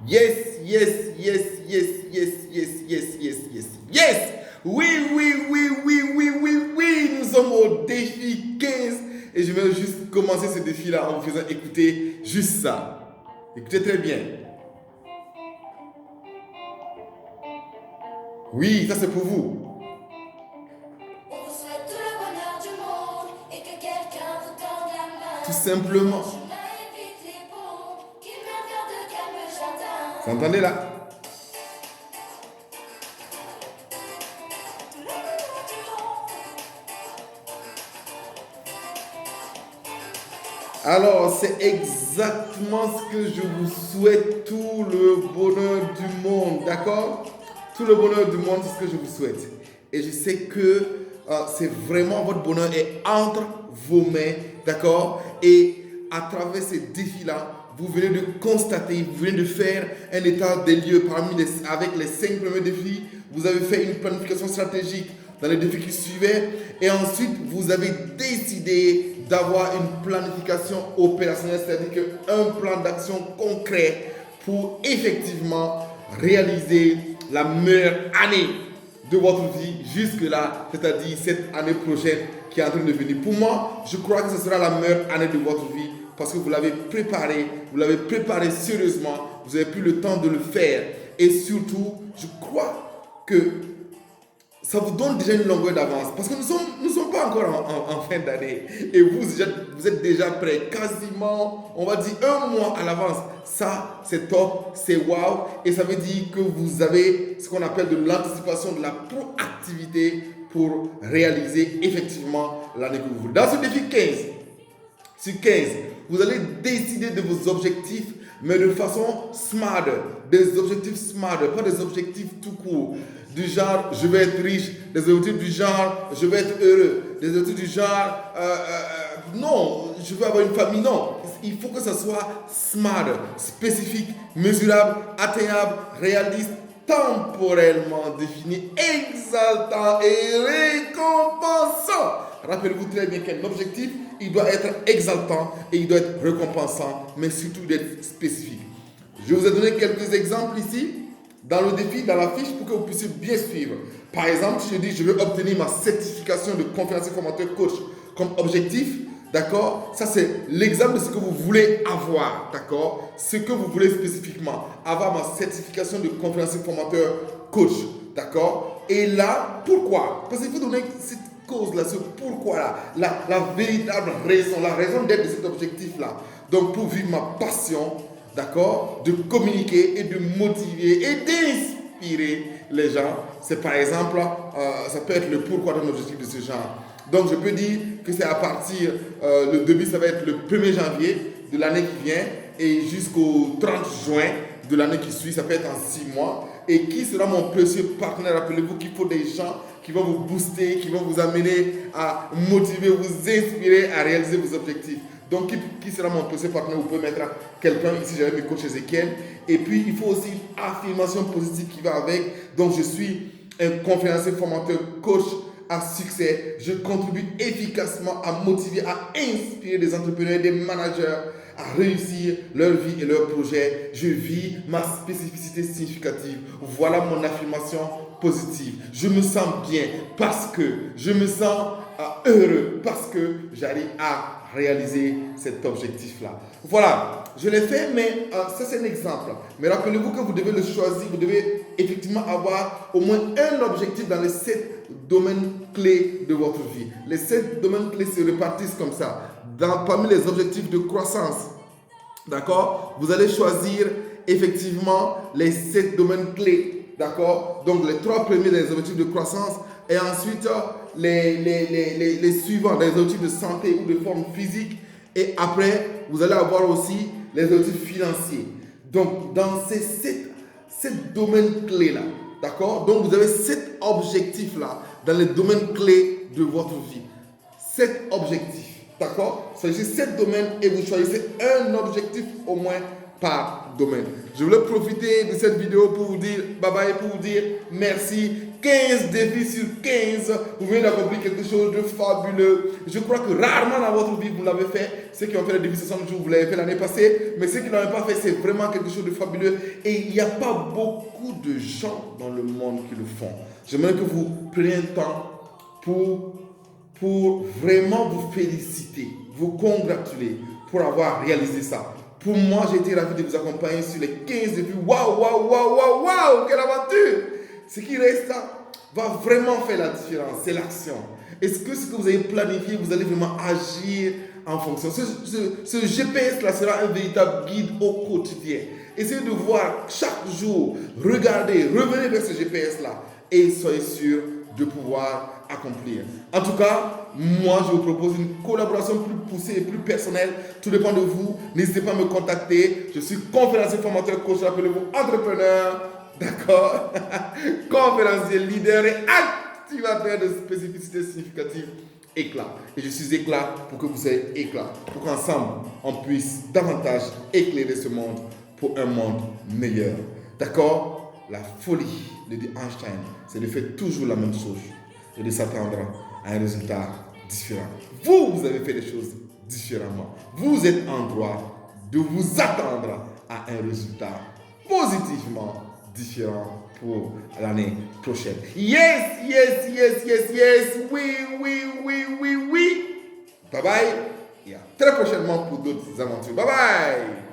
Yes, yes, yes, yes, yes, yes, yes, yes, yes, yes. Oui, oui, oui, oui, oui, oui, oui. Nous sommes au défi 15 et je vais juste commencer ce défi-là en vous faisant écouter juste ça. Écoutez très bien. Oui, ça c'est pour vous. On vous souhaite tout le bonheur du monde et que quelqu'un vous tende la main. Tout simplement. Chemin évite les ponts qui mènent vers de calmes jardins. Vous entendez là? Tout le bonheur du monde. Alors, c'est exactement ce que je vous souhaite, tout le bonheur du monde, d'accord? Tout le bonheur du monde, c'est ce que je vous souhaite. Et je sais que c'est vraiment votre bonheur est entre vos mains, d'accord? Et à travers ces défis-là, vous venez de constater, vous venez de faire un état des lieux avec les 5 premiers défis. Vous avez fait une planification stratégique dans les défis qui suivaient. Et ensuite, vous avez décidé d'avoir une planification opérationnelle, c'est-à-dire un plan d'action concret pour effectivement réaliser la meilleure année de votre vie jusque-là, c'est-à-dire cette année prochaine qui est en train de venir. Pour moi, je crois que ce sera la meilleure année de votre vie parce que vous l'avez préparé sérieusement, vous avez pris le temps de le faire et surtout, je crois que ça vous donne déjà une longueur d'avance parce que nous sommes pas encore en fin d'année et vous êtes déjà prêt quasiment, on va dire 1 mois à l'avance. Ça, c'est top, c'est wow et ça veut dire que vous avez ce qu'on appelle de l'anticipation, de la proactivité pour réaliser effectivement l'année que vous voulez. Dans ce défi 15, vous allez décider de vos objectifs, mais de façon smart, des objectifs smart, pas des objectifs tout court. Du genre, je vais être riche, des objectifs du genre, je vais être heureux, des objectifs du genre, non, je veux avoir une famille, non. Il faut que ça soit smart, spécifique, mesurable, atteignable, réaliste, temporellement défini, exaltant et récompensant. Rappelez-vous très bien qu'un objectif, il doit être exaltant et il doit être récompensant, mais surtout d'être spécifique. Je vous ai donné quelques exemples ici dans le défi, dans la fiche, pour que vous puissiez bien suivre. Par exemple, je dis, je veux obtenir ma certification de conférencier formateur coach comme objectif. D'accord? Ça, c'est l'exemple de ce que vous voulez avoir. D'accord? Ce que vous voulez spécifiquement. Avoir ma certification de conférencier formateur coach. D'accord? Et là, pourquoi? Parce qu'il faut donner cette cause-là, ce pourquoi-là, la véritable raison, la raison d'être de cet objectif-là. Donc, pour vivre ma passion, d'accord, de communiquer et de motiver et d'inspirer les gens. C'est par exemple, ça peut être le pourquoi d'un objectif de ce genre. Donc je peux dire que c'est à partir, le début ça va être le 1er janvier de l'année qui vient et jusqu'au 30 juin de l'année qui suit, ça peut être en 6 mois. Et qui sera mon précieux partenaire? Rappelez-vous qu'il faut des gens qui vont vous booster, qui vont vous amener à motiver, vous inspirer à réaliser vos objectifs. Donc, qui sera mon précieux partenaire? Vous pouvez mettre quelqu'un ici, j'avais mes coachs Ezekiel. Et puis, il faut aussi une affirmation positive qui va avec. Donc, je suis un conférencier formateur coach à succès. Je contribue efficacement à motiver, à inspirer des entrepreneurs, des managers à réussir leur vie et leurs projets. Je vis ma spécificité significative. Voilà mon affirmation positive. Je me sens bien parce que je me sens heureux parce que j'arrive à réaliser cet objectif-là. Voilà, je l'ai fait, mais ça c'est un exemple. Mais rappelez-vous que vous devez le choisir, vous devez effectivement avoir au moins un objectif dans les 7 domaines clés de votre vie. Les 7 domaines clés se répartissent comme ça. Parmi les objectifs de croissance, d'accord, vous allez choisir effectivement les 7 domaines clés, d'accord. Donc les 3 premiers des objectifs de croissance et ensuite les suivants, les objectifs de santé ou de forme physique. Et après, vous allez avoir aussi les objectifs financiers. Donc dans ces 7 domaines clés-là, d'accord, donc vous avez 7 objectifs-là dans les domaines clés de votre vie. 7 objectifs, d'accord? Choisissez 7 domaines et vous choisissez un objectif au moins par domaine. Je voulais profiter de cette vidéo pour vous dire bye bye, pour vous dire merci. 15 défis sur 15, vous venez d'accomplir quelque chose de fabuleux. Je crois que rarement dans votre vie vous l'avez fait. Ceux qui ont fait le défi 60 jours, vous l'avez fait l'année passée, mais ceux qui ne l'ont pas fait, c'est vraiment quelque chose de fabuleux. Et il n'y a pas beaucoup de gens dans le monde qui le font. J'aimerais que vous preniez un temps pour vraiment vous féliciter, vous congratuler pour avoir réalisé ça. Pour moi, j'ai été ravi de vous accompagner sur les 15 défis. Waouh, waouh, waouh, waouh, waouh, quelle aventure! Ce qui reste là va vraiment faire la différence, c'est l'action. Est-ce que ce que vous avez planifié, vous allez vraiment agir en fonction? Ce GPS-là sera un véritable guide au quotidien. Essayez de voir chaque jour, regardez, revenez vers ce GPS-là et soyez sûr de pouvoir accomplir. En tout cas, moi, je vous propose une collaboration plus poussée et plus personnelle. Tout dépend de vous. N'hésitez pas à me contacter. Je suis conférencier, formateur, coach, appelez-vous entrepreneur. D'accord? Conférencier, leader et activateur de spécificité significative. Éclat. Et je suis éclat pour que vous soyez éclat. Pour qu'ensemble, on puisse davantage éclairer ce monde pour un monde meilleur. D'accord? La folie, le dit Einstein, c'est de faire toujours la même chose et de s'attendre à un résultat différent. Vous avez fait les choses différemment. Vous êtes en droit de vous attendre à un résultat positivement différent pour l'année prochaine. Yes, yes, yes, yes, yes. Oui, oui, oui, oui, oui. Bye bye. Et à très prochainement pour d'autres aventures. Bye bye.